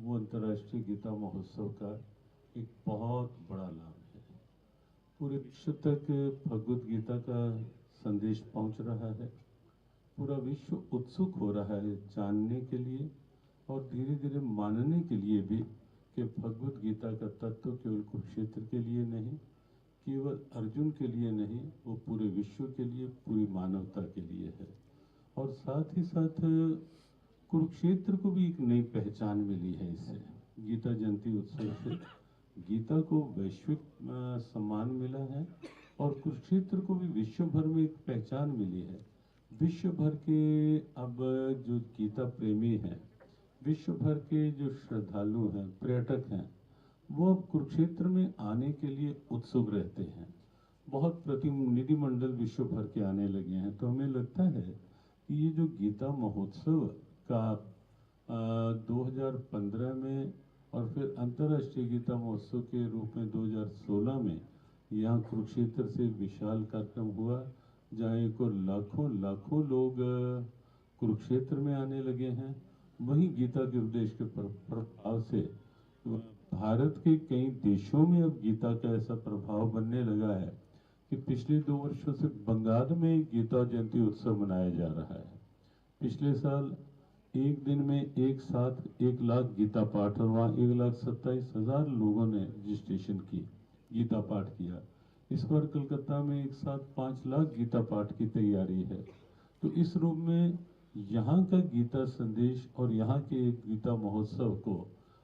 वो अंतर्राष्ट्रीय गीता महोत्सव का एक बहुत बड़ा लाभ है। पूरे विश्व तक भगवत गीता का संदेश पहुंच रहा है। पूरा विश्व उत्सुक हो रहा है जानने के लिए और धीरे धीरे मानने के लिए भी कि भगवत गीता का तत्व केवल कुरुक्षेत्र के लिए नहीं, केवल अर्जुन के लिए नहीं, वो पूरे विश्व के लिए, पूरी मानवता के लिए है। और साथ ही साथ कुरुक्षेत्र को भी एक नई पहचान मिली है इससे। गीता जयंती उत्सव से गीता को वैश्विक सम्मान मिला है और कुरुक्षेत्र को भी विश्व भर में एक पहचान मिली है। विश्व भर के अब जो गीता प्रेमी हैं, विश्व भर के जो श्रद्धालु हैं, पर्यटक हैं, वो अब कुरुक्षेत्र में आने के लिए उत्सुक रहते हैं। बहुत प्रतिनिधिमंडल विश्व भर के आने लगे हैं। तो हमें लगता है कि ये जो गीता महोत्सव का 2015 में और फिर अंतर्राष्ट्रीय गीता महोत्सव के रूप में 2016 में यहाँ कुरुक्षेत्र से विशाल कार्यक्रम हुआ, जहाँ एक और लाखों लाखों लोग कुरुक्षेत्र में आने लगे हैं। वहीं गीता के उपदेश के प्रभाव से भारत के कई देशों में अब गीता का ऐसा प्रभाव बनने लगा है कि पिछले 2 वर्षों से बंगाल में गीता जयंती उत्सव मनाया जा रहा है। पिछले साल एक दिन में एक साथ 1 लाख गीता पाठ और वहाँ 1,27,000 लोगों ने रजिस्ट्रेशन की, गीता पाठ किया। इस बार कलकत्ता में एक साथ 5 लाख गीता पाठ की तैयारी है। तो इस रूप में यहाँ का गीता संदेश और यहाँ के गीता महोत्सव को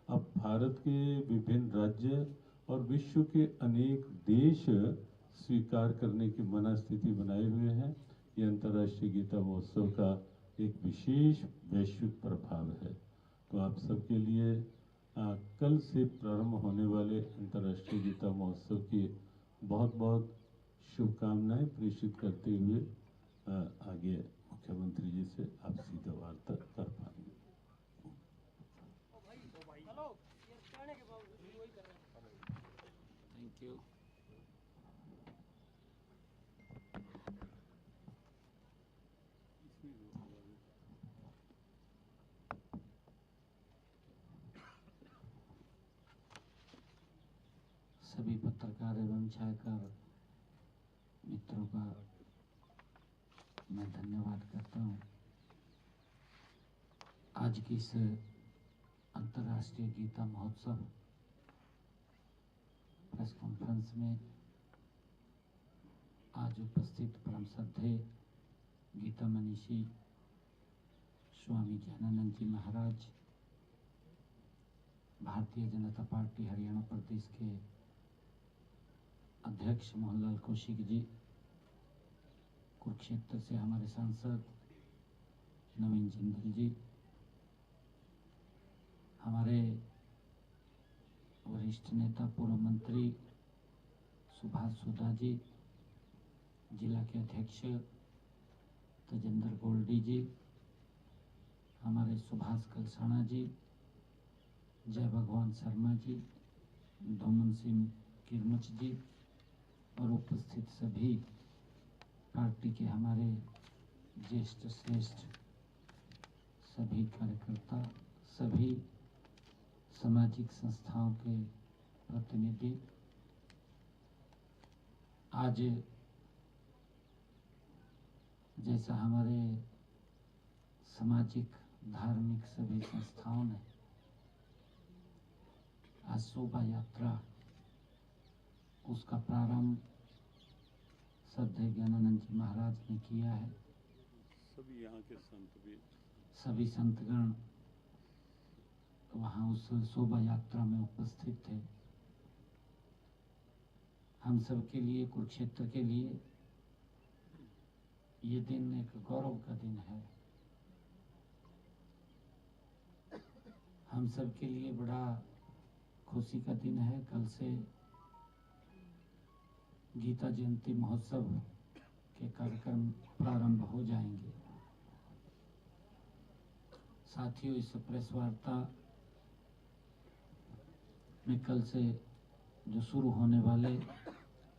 अब भारत के विभिन्न राज्य और विश्व के अनेक देश स्वीकार करने की मनस्थिति बनाए हुए हैं। ये अंतर्राष्ट्रीय गीता महोत्सव का एक विशेष वैश्विक प्रभाव है। तो आप सबके लिए कल से प्रारंभ होने वाले अंतर्राष्ट्रीय गीता महोत्सव की बहुत बहुत शुभकामनाएं प्रेषित करते हुए आगे मुख्यमंत्री जी से आप सीधा वार्ता कर पाएंगे। Thank you. सभी पत्रकार एवं छायाकार मित्रों का मैं धन्यवाद करता हूं। आज की इस अंतर्राष्ट्रीय गीता महोत्सव प्रेस कॉन्फ्रेंस में आज उपस्थित परम श्रद्धेय गीता मनीषी स्वामी ज्ञानानंद जी महाराज, भारतीय जनता पार्टी हरियाणा प्रदेश के अध्यक्ष मोहनलाल कौशिक जी, कुरुक्षेत्र से हमारे सांसद नवीन जिंदल जी, हमारे वरिष्ठ नेता पूर्व मंत्री सुभाष सुधा जी, जिला के अध्यक्ष तजेंद्र गोल्डी जी, हमारे सुभाष कलसाना जी, जय भगवान शर्मा जी, धोमन सिंह किरमच जी और उपस्थित सभी पार्टी के हमारे ज्येष्ठ श्रेष्ठ सभी कार्यकर्ता, सभी सामाजिक संस्थाओं के प्रतिनिधि, आज जैसा हमारे सामाजिक धार्मिक सभी संस्थाओं ने आज शोभा यात्रा उसका प्रारंभ श्रद्धेय ज्ञानानंद जी महाराज ने किया है। सभी यहाँ के संत भी, सभी संतगण वहाँ उस शोभा यात्रा में उपस्थित थे। हम सब के लिए, कुरुक्षेत्र के लिए ये दिन एक गौरव का दिन है। हम सब के लिए बड़ा खुशी का दिन है। कल से गीता जयंती महोत्सव के कार्यक्रम प्रारंभ हो जाएंगे। साथियों, इस प्रेस वार्ता में कल से जो शुरू होने वाले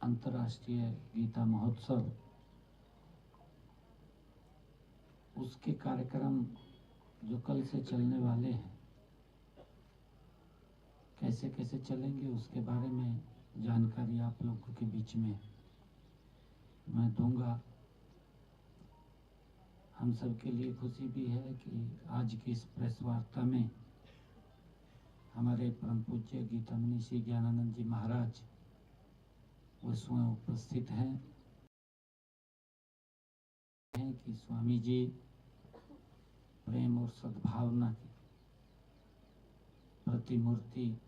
अंतर्राष्ट्रीय गीता महोत्सव, उसके कार्यक्रम जो कल से चलने वाले हैं, कैसे कैसे चलेंगे उसके बारे में जानकारी आप लोगों के बीच में मैं दूंगा। हम सब के लिए खुशी भी है कि आज की इस प्रेस वार्ता में हमारे परम पूज्य गीतामणि श्री ज्ञानानंद जी महाराज वो स्वयं उपस्थित हैं कि स्वामी जी प्रेम और सद्भावना की प्रतिमूर्ति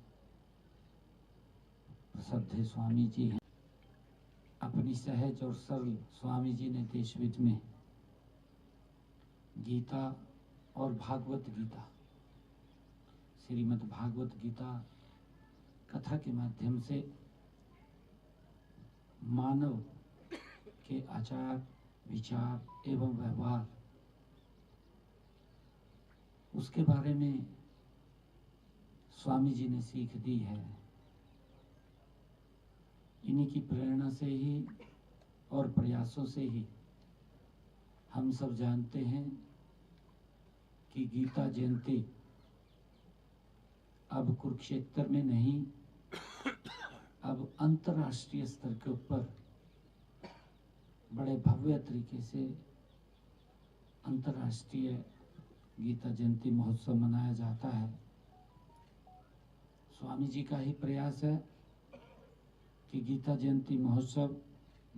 श्रद्धेय स्वामी जी हैं। अपनी सहज और सरल स्वामी जी ने देश विद में गीता और भागवत गीता, श्रीमद् भागवत गीता कथा के माध्यम से मानव के आचार विचार एवं व्यवहार उसके बारे में स्वामी जी ने सीख दी है। इन्हीं की प्रेरणा से ही और प्रयासों से ही हम सब जानते हैं कि गीता जयंती अब कुरुक्षेत्र में नहीं, अब अंतर्राष्ट्रीय स्तर के ऊपर बड़े भव्य तरीके से अंतर्राष्ट्रीय गीता जयंती महोत्सव मनाया जाता है। स्वामी जी का ही प्रयास है कि गीता जयंती महोत्सव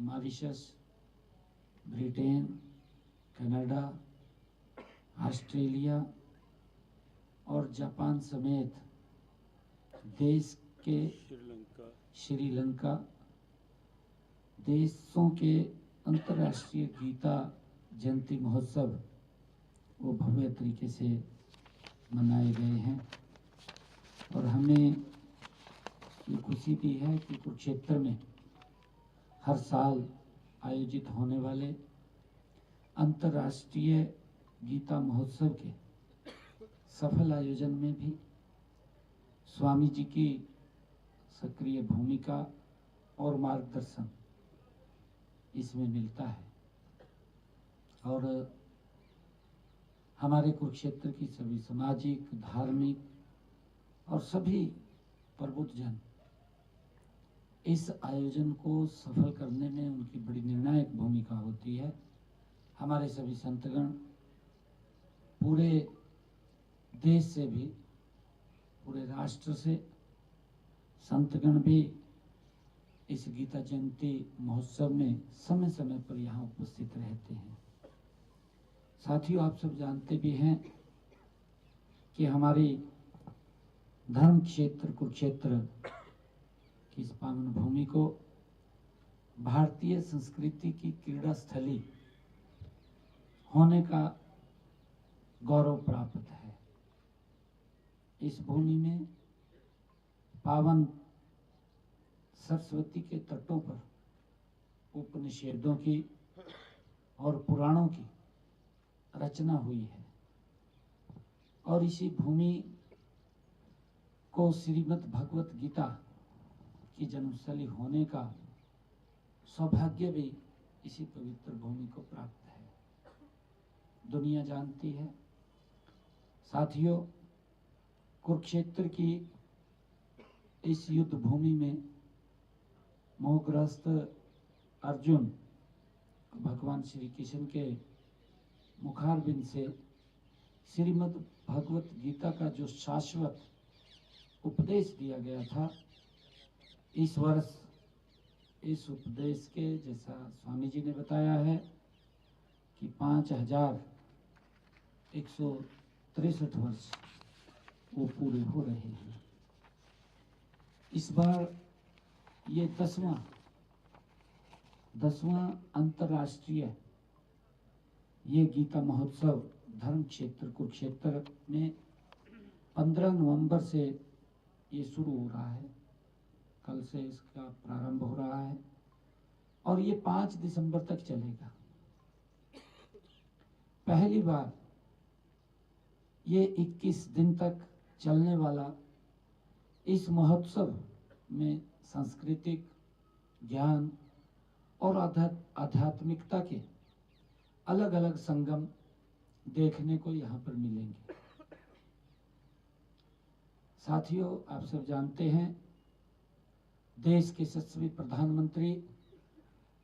मॉरिशस, ब्रिटेन, कनाडा, ऑस्ट्रेलिया और जापान समेत देश के श्रीलंका देशों के अंतर्राष्ट्रीय गीता जयंती महोत्सव वो भव्य तरीके से मनाए गए हैं। और हमें ये खुशी भी है कि कुरुक्षेत्र में हर साल आयोजित होने वाले अंतर्राष्ट्रीय गीता महोत्सव के सफल आयोजन में भी स्वामी जी की सक्रिय भूमिका और मार्गदर्शन इसमें मिलता है। और हमारे कुरुक्षेत्र की सभी सामाजिक, धार्मिक और सभी प्रबुद्ध जन इस आयोजन को सफल करने में उनकी बड़ी निर्णायक भूमिका होती है। हमारे सभी संतगण पूरे देश से भी, पूरे राष्ट्र से संतगण भी इस गीता जयंती महोत्सव में समय समय पर यहाँ उपस्थित रहते हैं। साथियों, आप सब जानते भी हैं कि हमारी धर्म क्षेत्र कुरुक्षेत्र की इस पावन भूमि को भारतीय संस्कृति की क्रीड़ा स्थली होने का गौरव प्राप्त है। इस भूमि में पावन सरस्वती के तटों पर उपनिषदों की और पुराणों की रचना हुई है और इसी भूमि को श्रीमद् भगवत गीता की जन्मस्थली होने का सौभाग्य भी इसी पवित्र भूमि को प्राप्त है। दुनिया जानती है साथियों, कुरुक्षेत्र की इस युद्ध भूमि में मोहग्रस्त अर्जुन भगवान श्री कृष्ण के मुखारबिंद से श्रीमद् भगवत गीता का जो शाश्वत उपदेश दिया गया था, इस वर्ष इस उपदेश के, जैसा स्वामी जी ने बताया है कि 5163 वर्ष वो पूरे हो रहे हैं। इस बार ये 10वां अंतर्राष्ट्रीय ये गीता महोत्सव धर्म क्षेत्र कुरुक्षेत्र में 15 नवंबर से ये शुरू हो रहा है। कल से इसका प्रारंभ हो रहा है और ये 5 दिसंबर तक चलेगा। पहली बार ये 21 दिन तक चलने वाला इस महोत्सव में सांस्कृतिक, ज्ञान और आध्यात्मिकता के अलग अलग संगम देखने को यहाँ पर मिलेंगे। साथियों, आप सब जानते हैं देश के यशस्वी प्रधानमंत्री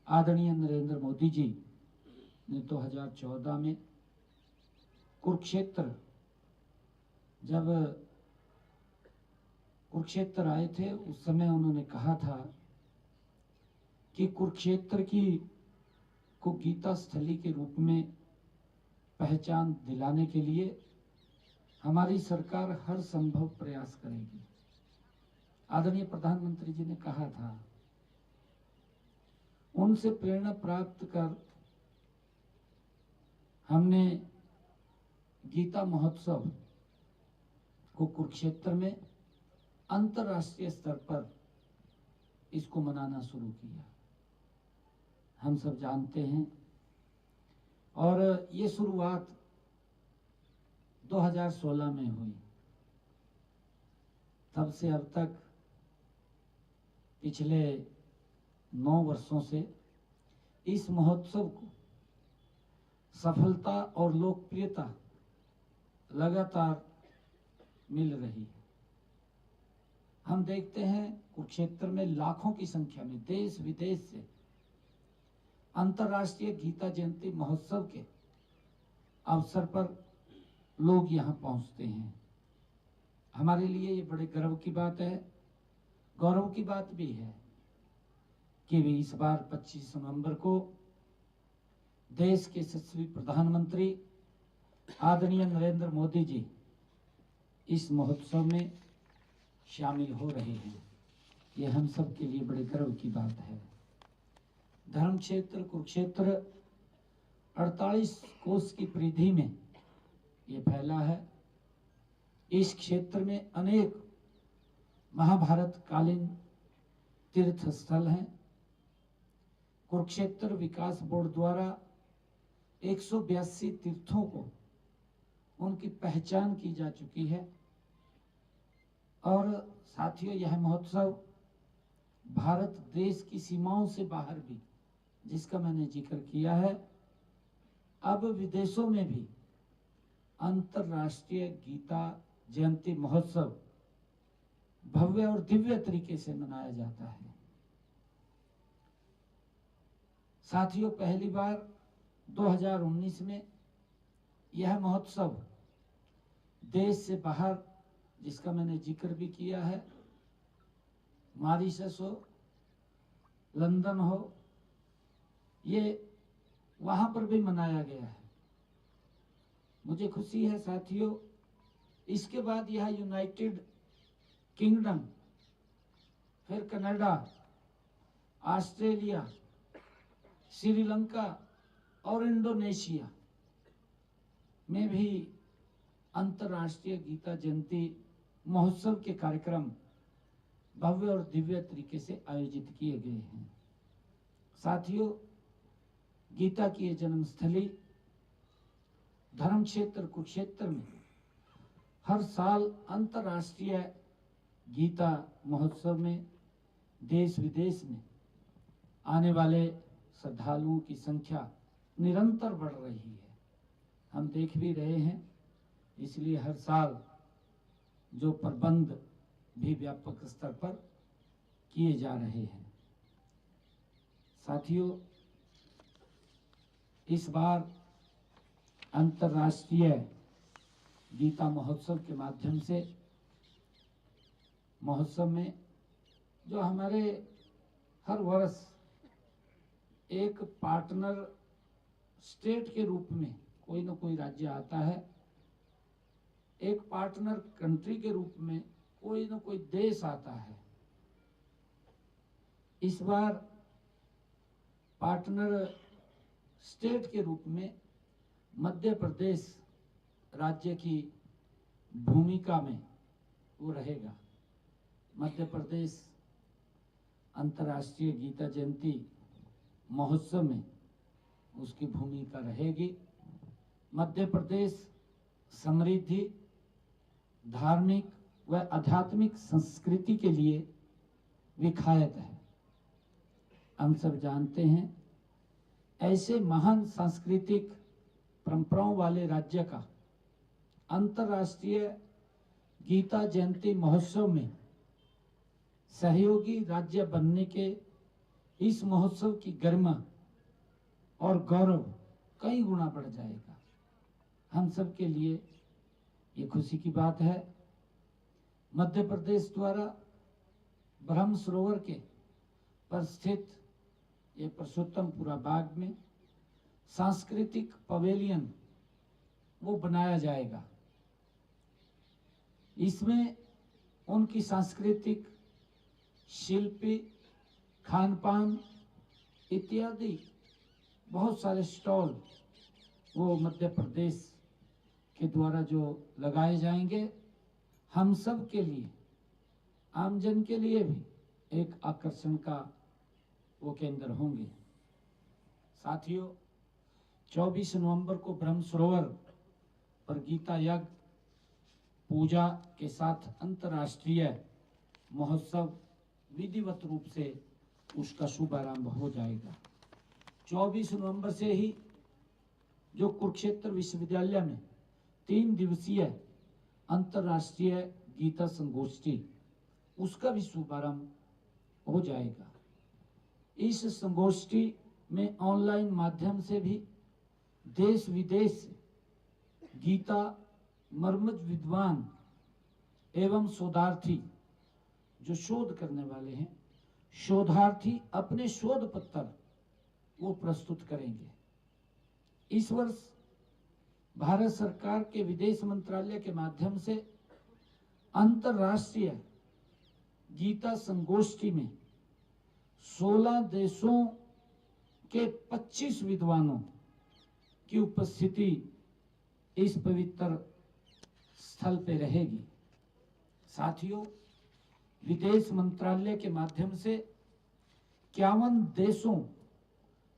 आदरणीय नरेंद्र मोदी जी ने 2014 में जब कुरुक्षेत्र आए थे, उस समय उन्होंने कहा था कि कुरुक्षेत्र को गीता स्थली के रूप में पहचान दिलाने के लिए हमारी सरकार हर संभव प्रयास करेगी। आदरणीय प्रधानमंत्री जी ने कहा था। उनसे प्रेरणा प्राप्त कर हमने गीता महोत्सव को कुरुक्षेत्र में अंतर्राष्ट्रीय स्तर पर इसको मनाना शुरू किया। हम सब जानते हैं, और ये शुरुआत 2016 में हुई। तब से अब तक पिछले 9 वर्षों से इस महोत्सव को सफलता और लोकप्रियता लगातार मिल रही है। हम देखते हैं कुरुक्षेत्र में लाखों की संख्या में देश विदेश से अंतर्राष्ट्रीय गीता जयंती महोत्सव के अवसर पर लोग यहाँ पहुँचते हैं। हमारे लिए ये बड़े गर्व की बात है, गौरव की बात भी है कि भी इस बार 25 नवंबर को देश के यशस्वी प्रधानमंत्री आदरणीय नरेंद्र मोदी जी इस महोत्सव में शामिल हो रहे हैं। ये हम सब के लिए बड़े गर्व की बात है। धर्म क्षेत्र कुरुक्षेत्र 48 कोस की परिधि में ये फैला है। इस क्षेत्र में अनेक महाभारत कालीन तीर्थ स्थल हैं। कुरुक्षेत्र विकास बोर्ड द्वारा 182 तीर्थों को उनकी पहचान की जा चुकी है। और साथियों, यह महोत्सव भारत देश की सीमाओं से बाहर भी, जिसका मैंने जिक्र किया है, अब विदेशों में भी अंतर्राष्ट्रीय गीता जयंती महोत्सव भव्य और दिव्य तरीके से मनाया जाता है। साथियों, पहली बार 2019 में यह महोत्सव देश से बाहर, जिसका मैंने जिक्र भी किया है, मॉरिशस हो, लंदन हो, ये वहां पर भी मनाया गया है। मुझे खुशी है साथियों, इसके बाद यह यूनाइटेड किंगडम, फिर कनाडा, ऑस्ट्रेलिया, श्रीलंका और इंडोनेशिया में भी अंतर्राष्ट्रीय गीता जयंती महोत्सव के कार्यक्रम भव्य और दिव्य तरीके से आयोजित किए गए हैं। साथियों, गीता की ये जन्मस्थली धर्म क्षेत्र कुरुक्षेत्र में हर साल अंतर्राष्ट्रीय गीता महोत्सव में देश विदेश में आने वाले श्रद्धालुओं की संख्या निरंतर बढ़ रही है। हम देख भी रहे हैं, इसलिए हर साल जो प्रबंध भी व्यापक स्तर पर किए जा रहे हैं। साथियों, इस बार अंतर्राष्ट्रीय गीता महोत्सव के माध्यम से महोत्सव में जो हमारे हर वर्ष एक पार्टनर स्टेट के रूप में कोई ना कोई राज्य आता है, एक पार्टनर कंट्री के रूप में कोई ना कोई देश आता है। इस बार पार्टनर स्टेट के रूप में मध्य प्रदेश राज्य की भूमिका में वो रहेगा। मध्य प्रदेश अंतर्राष्ट्रीय गीता जयंती महोत्सव में उसकी भूमिका रहेगी। मध्य प्रदेश समृद्धि, धार्मिक व आध्यात्मिक संस्कृति के लिए विख्यात है। हम सब जानते हैं, ऐसे महान सांस्कृतिक परंपराओं वाले राज्य का अंतर्राष्ट्रीय गीता जयंती महोत्सव में सहयोगी राज्य बनने के इस महोत्सव की गरिमा और गौरव कई गुना बढ़ जाएगा। हम सब के लिए ये खुशी की बात है। मध्य प्रदेश द्वारा ब्रह्म सरोवर के पर स्थित ये पुरुषोत्तमपुरा बाग में सांस्कृतिक पवेलियन वो बनाया जाएगा। इसमें उनकी सांस्कृतिक, शिल्पी, खान पान इत्यादि बहुत सारे स्टॉल वो मध्य प्रदेश के द्वारा जो लगाए जाएंगे, हम सब के लिए, आमजन के लिए भी एक आकर्षण का वो केंद्र होंगे। साथियों, 24 नवंबर को ब्रह्म सरोवर पर गीता यज्ञ पूजा के साथ अंतर्राष्ट्रीय महोत्सव विधिवत रूप से उसका शुभारंभ हो जाएगा। 24 नवंबर से ही जो कुरुक्षेत्र विश्वविद्यालय में 3 दिवसीय अंतर्राष्ट्रीय गीता संगोष्ठी उसका भी शुभारंभ हो जाएगा। इस संगोष्ठी में ऑनलाइन माध्यम से भी देश विदेश से गीता मर्मज्ञ विद्वान एवं शोधार्थी जो शोध करने वाले हैं, शोधार्थी अपने शोध पत्र वो प्रस्तुत करेंगे। इस वर्ष भारत सरकार के विदेश मंत्रालय के माध्यम से अंतर्राष्ट्रीय गीता संगोष्ठी में 16 देशों के 25 विद्वानों की उपस्थिति इस पवित्र स्थल पे रहेगी। साथियों, विदेश मंत्रालय के माध्यम से 51 देशों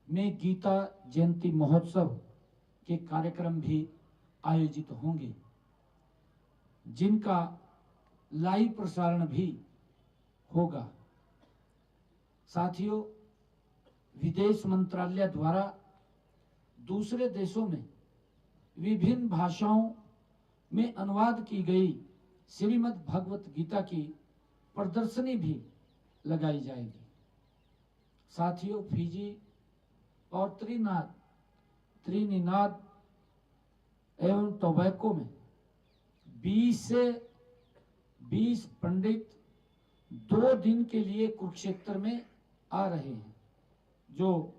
में गीता जयंती महोत्सव के कार्यक्रम भी आयोजित होंगे, जिनका लाइव प्रसारण भी होगा। साथियों, विदेश मंत्रालय द्वारा दूसरे देशों में विभिन्न भाषाओं में अनुवाद की गई श्रीमद् भगवत गीता की प्रदर्शनी भी लगाई जाएगी। साथियों, फिजी और त्रिनिदाद एवं टोबैको में 20 से 20 पंडित 2 दिन के लिए कुरुक्षेत्र में आ रहे हैं, जो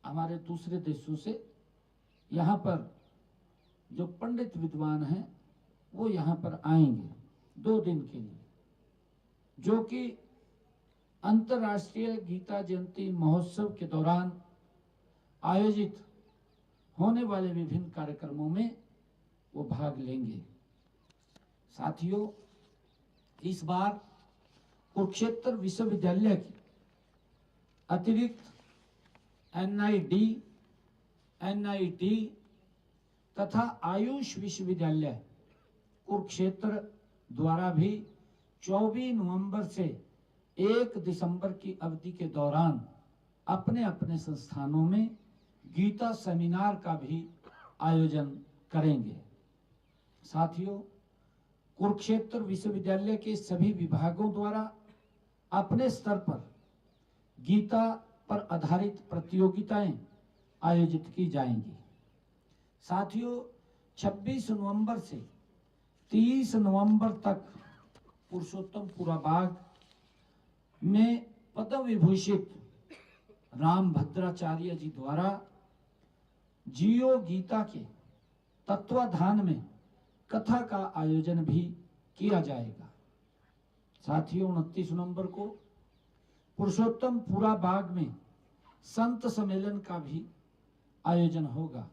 हमारे दूसरे देशों से यहाँ पर जो पंडित विद्वान हैं वो यहाँ पर आएंगे 2 दिन के लिए, जो कि अंतर्राष्ट्रीय गीता जयंती महोत्सव के दौरान आयोजित होने वाले विभिन्न कार्यक्रमों में वो भाग लेंगे। साथियों, इस बार कुरुक्षेत्र विश्वविद्यालय की अतिरिक्त NIT तथा आयुष विश्वविद्यालय कुरुक्षेत्र द्वारा भी 24 नवंबर से 1 दिसंबर की अवधि के दौरान अपने अपने संस्थानों में गीता सेमिनार का भी आयोजन करेंगे। साथियों, कुरुक्षेत्र विश्वविद्यालय के सभी विभागों द्वारा अपने स्तर पर गीता पर आधारित प्रतियोगिताएं आयोजित की जाएंगी। साथियों, 26 नवंबर से 30 नवंबर तक पुरुषोत्तमपुरा बाग में पद्म विभूषित राम भद्राचार्य जी द्वारा जियो गीता के तत्वाधान में कथा का आयोजन भी किया जाएगा। साथियों, 29 नवंबर को पुरुषोत्तमपुरा बाग में संत सम्मेलन का भी आयोजन होगा,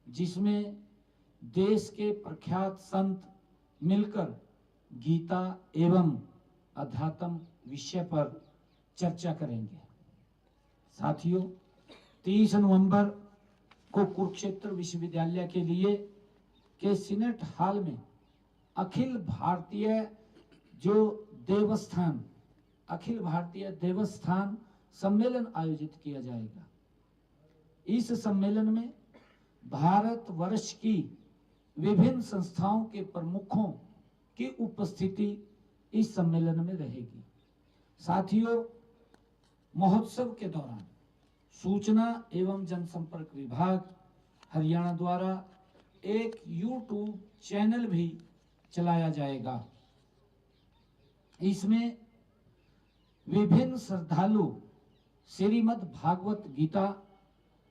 जिसमें देश के प्रख्यात संत मिलकर गीता एवं अध्यात्म विषय पर चर्चा करेंगे। साथियों, 30 नवंबर को कुरुक्षेत्र विश्वविद्यालय के लिए के सीनेट हॉल में अखिल भारतीय देवस्थान सम्मेलन आयोजित किया जाएगा। इस सम्मेलन में भारत वर्ष की विभिन्न संस्थाओं के प्रमुखों की उपस्थिति इस सम्मेलन में रहेगी। साथियों, महोत्सव के दौरान सूचना एवं जनसंपर्क विभाग हरियाणा द्वारा एक यूट्यूब चैनल भी चलाया जाएगा। इसमें विभिन्न श्रद्धालु श्रीमद् भागवत गीता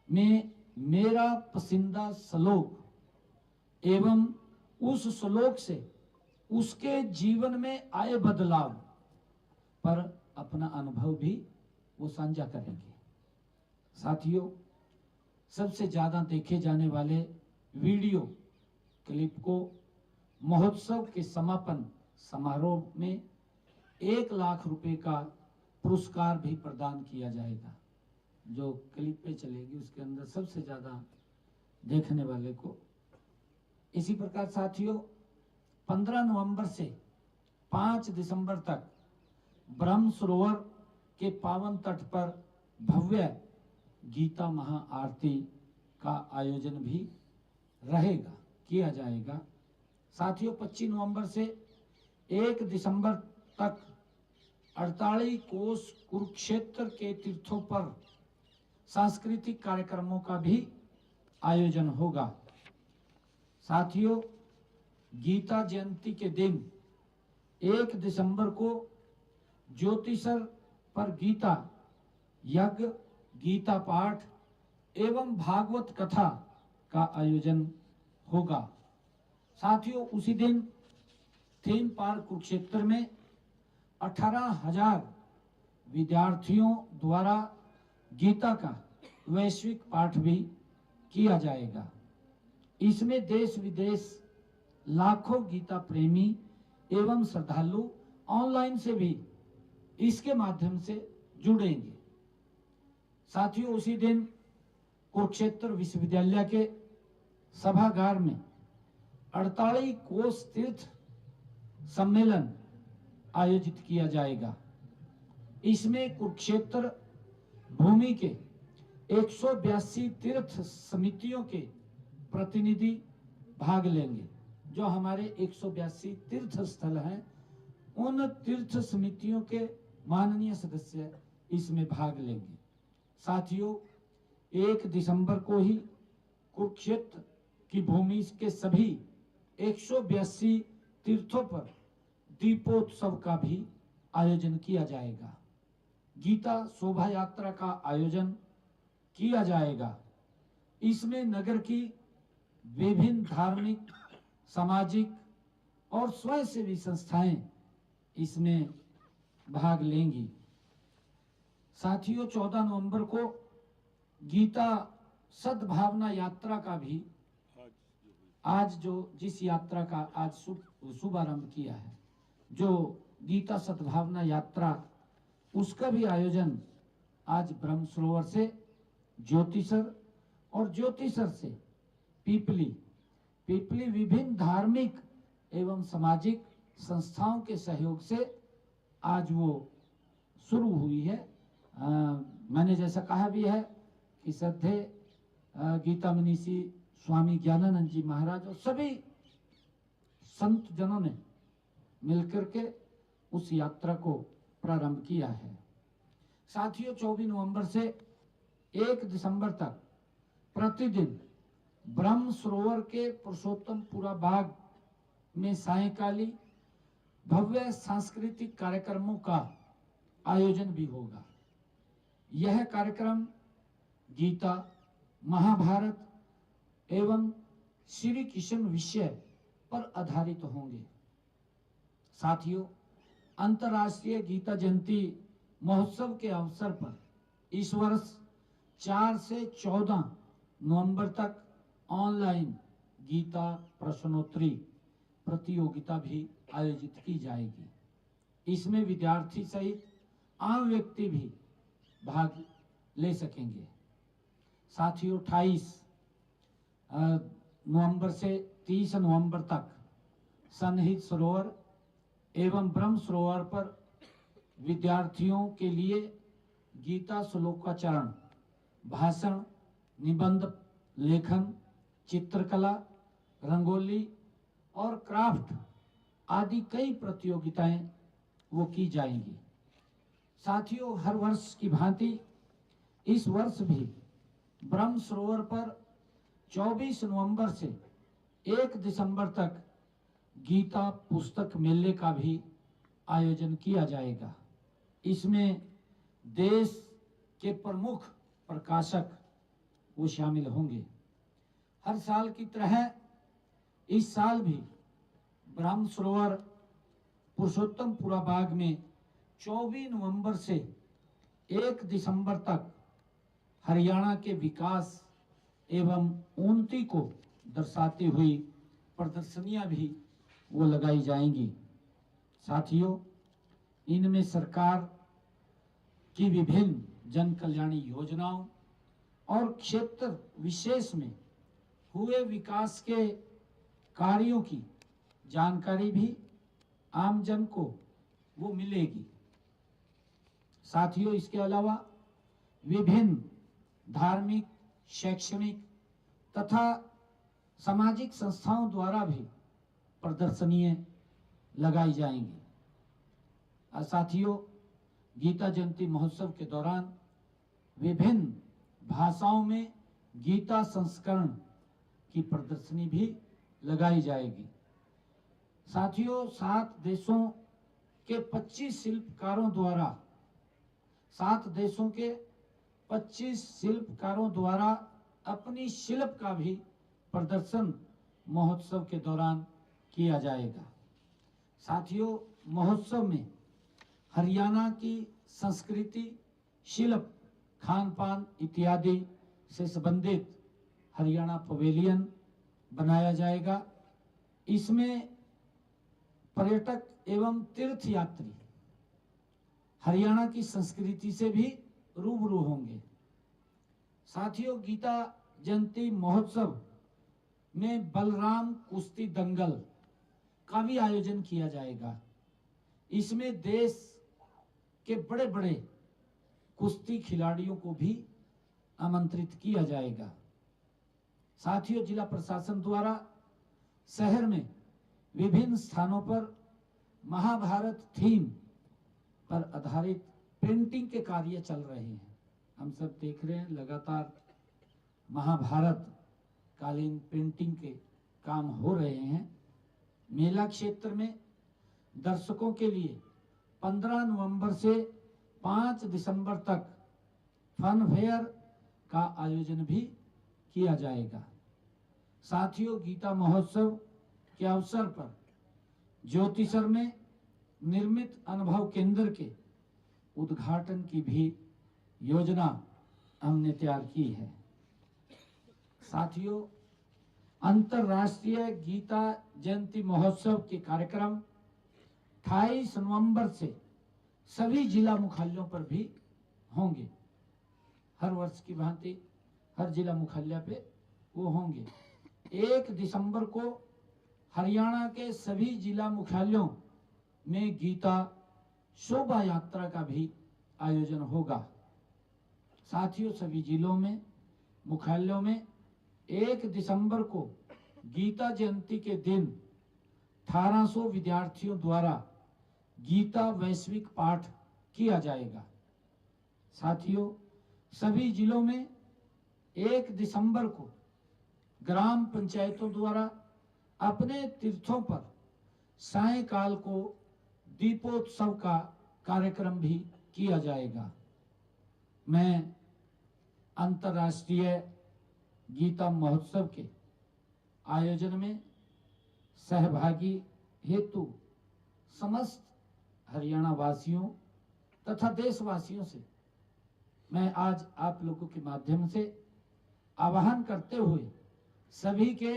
में मेरा पसंदीदा श्लोक एवं उस श्लोक से उसके जीवन में आए बदलाव पर अपना अनुभव भी वो साझा करेंगे। साथियों, सबसे ज्यादा देखे जाने वाले वीडियो क्लिप को महोत्सव के समापन समारोह में 1 लाख रुपए का पुरस्कार भी प्रदान किया जाएगा। जो क्लिप पे चलेगी उसके अंदर सबसे ज्यादा देखने वाले को। इसी प्रकार साथियों, 15 नवंबर से 5 दिसंबर तक ब्रह्म सरोवर के पावन तट पर भव्य गीता महाआरती का आयोजन भी रहेगा, किया जाएगा। साथियों, 25 नवंबर से 1 दिसंबर तक 48 कोस कुरुक्षेत्र के तीर्थों पर सांस्कृतिक कार्यक्रमों का भी आयोजन होगा। साथियों, गीता जयंती के दिन 1 दिसंबर को ज्योतिषर पर गीता यज्ञ, गीता पाठ एवं भागवत कथा का आयोजन होगा। साथियों, उसी दिन थीम पार्क कुरुक्षेत्र में 18,000 विद्यार्थियों द्वारा गीता का वैश्विक पाठ भी किया जाएगा। इसमें देश विदेश लाखों गीता प्रेमी एवं श्रद्धालु ऑनलाइन से भी इसके माध्यम से जुड़ेंगे। साथियों, उसी दिन कुरुक्षेत्र विश्वविद्यालय के सभागार में 48 कोस तीर्थ सम्मेलन आयोजित किया जाएगा। इसमें कुरुक्षेत्र भूमि के 182 तीर्थ समितियों के प्रतिनिधि भाग लेंगे। जो हमारे 182 तीर्थ स्थल हैं, उन तीर्थ समितियों के माननीय सदस्य इसमें भाग लेंगे। साथियों, 1 दिसंबर को ही कुरुक्षेत्र की भूमि के सभी 182 तीर्थों पर दीपोत्सव का भी आयोजन किया जाएगा। गीता शोभा यात्रा का आयोजन किया जाएगा। इसमें नगर की विभिन्न धार्मिक, सामाजिक और स्वयंसेवी संस्थाएं इसमें भाग लेंगी। साथियों, 14 नवंबर को गीता सद्भावना यात्रा का भी जिस यात्रा का आज शुभारंभ किया है, जो गीता सद्भावना यात्रा, उसका भी आयोजन आज ब्रह्म सरोवर से ज्योतिषर और ज्योतिषर से पीपली विभिन्न धार्मिक एवं सामाजिक संस्थाओं के सहयोग से आज वो शुरू हुई है। मैंने जैसा कहा भी है कि श्रद्धेय गीता मनीषी स्वामी ज्ञानानंद जी महाराज और सभी संत जनों ने मिलकर के उस यात्रा को प्रारंभ किया है। साथियों, 24 नवंबर से 1 दिसंबर तक प्रतिदिन ब्रह्म सरोवर के पुरुषोत्तमपुरा बाग में सायंकाली भव्य सांस्कृतिक कार्यक्रमों का आयोजन भी होगा। यह कार्यक्रम गीता, महाभारत एवं श्री कृष्ण विषय पर आधारित होंगे। साथियों, अंतर्राष्ट्रीय गीता जयंती महोत्सव के अवसर पर इस वर्ष 4 से 14 नवंबर तक ऑनलाइन गीता प्रश्नोत्तरी प्रतियोगिता भी आयोजित की जाएगी। इसमें विद्यार्थी सहित आम व्यक्ति भी भाग ले सकेंगे। साथियों, 28 नवंबर से 30 नवंबर तक सन्निहित सरोवर एवं ब्रह्म सरोवर पर विद्यार्थियों के लिए गीता श्लोकाचरण, भाषण, निबंध लेखन, चित्रकला, रंगोली और क्राफ्ट आदि कई प्रतियोगिताएं वो की जाएंगी। साथियों, हर वर्ष की भांति इस वर्ष भी ब्रह्म सरोवर पर 24 नवंबर से 1 दिसंबर तक गीता पुस्तक मेले का भी आयोजन किया जाएगा। इसमें देश के प्रमुख प्रकाशक वो शामिल होंगे। हर साल की तरह इस साल भी ब्रह्म सरोवर पुरुषोत्तमपुरा बाग में 24 नवंबर से 1 दिसंबर तक हरियाणा के विकास एवं उन्नति को दर्शाती हुई प्रदर्शनियां भी वो लगाई जाएंगी। साथियों, इनमें सरकार की विभिन्न जन कल्याणी योजनाओं और क्षेत्र विशेष में हुए विकास के कार्यों की जानकारी भी आमजन को वो मिलेगी। साथियों, इसके अलावा विभिन्न धार्मिक, शैक्षणिक तथा सामाजिक संस्थाओं द्वारा भी प्रदर्शनियां लगाई जाएंगी। साथियों, गीता जयंती महोत्सव के दौरान विभिन्न भाषाओं में गीता संस्करण की प्रदर्शनी भी लगाई जाएगी। साथियों, 7 देशों के 25 शिल्पकारों द्वारा 7 देशों के 25 शिल्पकारों द्वारा अपनी शिल्प का भी प्रदर्शन महोत्सव के दौरान किया जाएगा। साथियों, महोत्सव में हरियाणा की संस्कृति, शिल्प, खान पान इत्यादि से संबंधित हरियाणा पवेलियन बनाया जाएगा। इसमें पर्यटक एवं तीर्थयात्री हरियाणा की संस्कृति से भी रूबरू होंगे। साथियों, गीता जयंती महोत्सव में बलराम कुश्ती दंगल का भी आयोजन किया जाएगा। इसमें देश के बड़े बड़े कुश्ती खिलाड़ियों को भी आमंत्रित किया जाएगा। साथियों, जिला प्रशासन द्वारा शहर में विभिन्न स्थानों पर महाभारत थीम पर आधारित पेंटिंग के कार्य चल रहे हैं। हम सब देख रहे हैं, लगातार महाभारत कालीन पेंटिंग के काम हो रहे हैं। मेला क्षेत्र में दर्शकों के लिए 15 नवंबर से 5 दिसंबर तक फन फेयर का आयोजन भी किया जाएगा। साथियों, गीता महोत्सव के अवसर पर ज्योतिसर में निर्मित अनुभव केंद्र के उद्घाटन की भी योजना हमने तैयार की है। साथियों, अंतर्राष्ट्रीय गीता जयंती महोत्सव के कार्यक्रम 28 नवंबर से सभी जिला मुख्यालयों पर भी होंगे। हर वर्ष की भांति हर जिला मुख्यालय पे वो होंगे। 1 दिसंबर को हरियाणा के सभी जिला मुख्यालयों में गीता शोभा यात्रा का भी आयोजन होगा। साथियों, सभी जिलों में मुख्यालयों में 1 दिसंबर को गीता जयंती के दिन 1800 विद्यार्थियों द्वारा गीता वैश्विक पाठ किया जाएगा। साथियों, सभी जिलों में 1 दिसंबर को ग्राम पंचायतों द्वारा अपने तीर्थों पर सायंकाल को दीपोत्सव का कार्यक्रम भी किया जाएगा। मैं अंतर्राष्ट्रीय गीता महोत्सव के आयोजन में सहभागी हेतु समस्त हरियाणा वासियों तथा देशवासियों से मैं आज आप लोगों के माध्यम से आह्वान करते हुए सभी के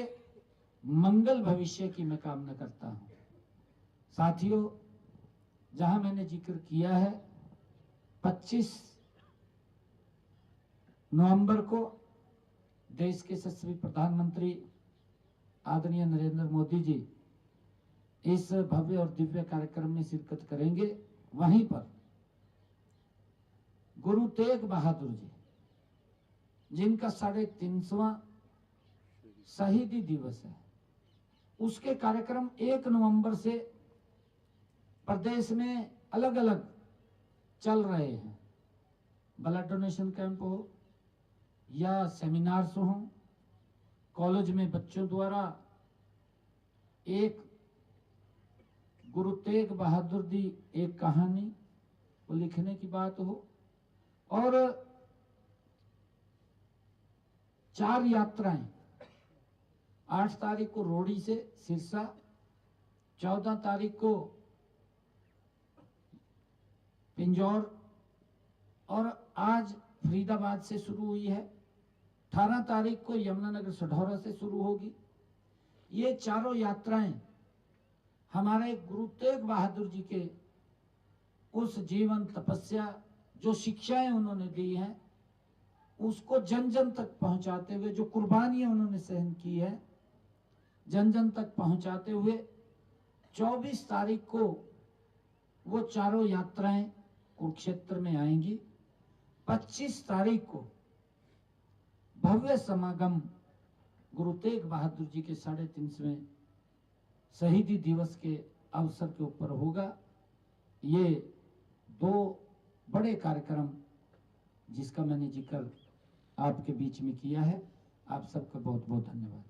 मंगल भविष्य की मैं कामना करता हूं। साथियों, जहां मैंने जिक्र किया है 25 नवंबर को देश के यशस्वी प्रधानमंत्री आदरणीय नरेंद्र मोदी जी इस भव्य और दिव्य कार्यक्रम में शिरकत करेंगे। वहीं पर गुरु तेग बहादुर जी, जिनका 350वां शहीदी दिवस है, उसके कार्यक्रम 1 नवंबर से प्रदेश में अलग अलग चल रहे हैं, ब्लड डोनेशन कैंप हो या सेमिनार्स हो, कॉलेज में बच्चों द्वारा एक गुरु तेग बहादुर की एक कहानी वो लिखने की बात हो, और 4 यात्राएं 8 तारीख को रोड़ी से सिरसा, 14 तारीख को पिंजौर और आज फरीदाबाद से शुरू हुई है, 18 तारीख को यमुनानगर सढौरा से शुरू होगी। ये चारों यात्राएं हमारे गुरु तेग बहादुर जी के उस जीवन तपस्या, जो शिक्षाएं उन्होंने दी हैं, उसको जन जन तक पहुंचाते हुए, जो कुर्बानियां उन्होंने सहन की है, जन जन तक पहुंचाते हुए 24 तारीख को वो चारों यात्राएं कुरुक्षेत्र में आएंगी। 25 तारीख को भव्य समागम गुरु तेग बहादुर जी के 350वें शहीदी दिवस के अवसर के ऊपर होगा। ये 2 बड़े कार्यक्रम जिसका मैंने जिक्र आपके बीच में किया है। आप सबका बहुत बहुत धन्यवाद।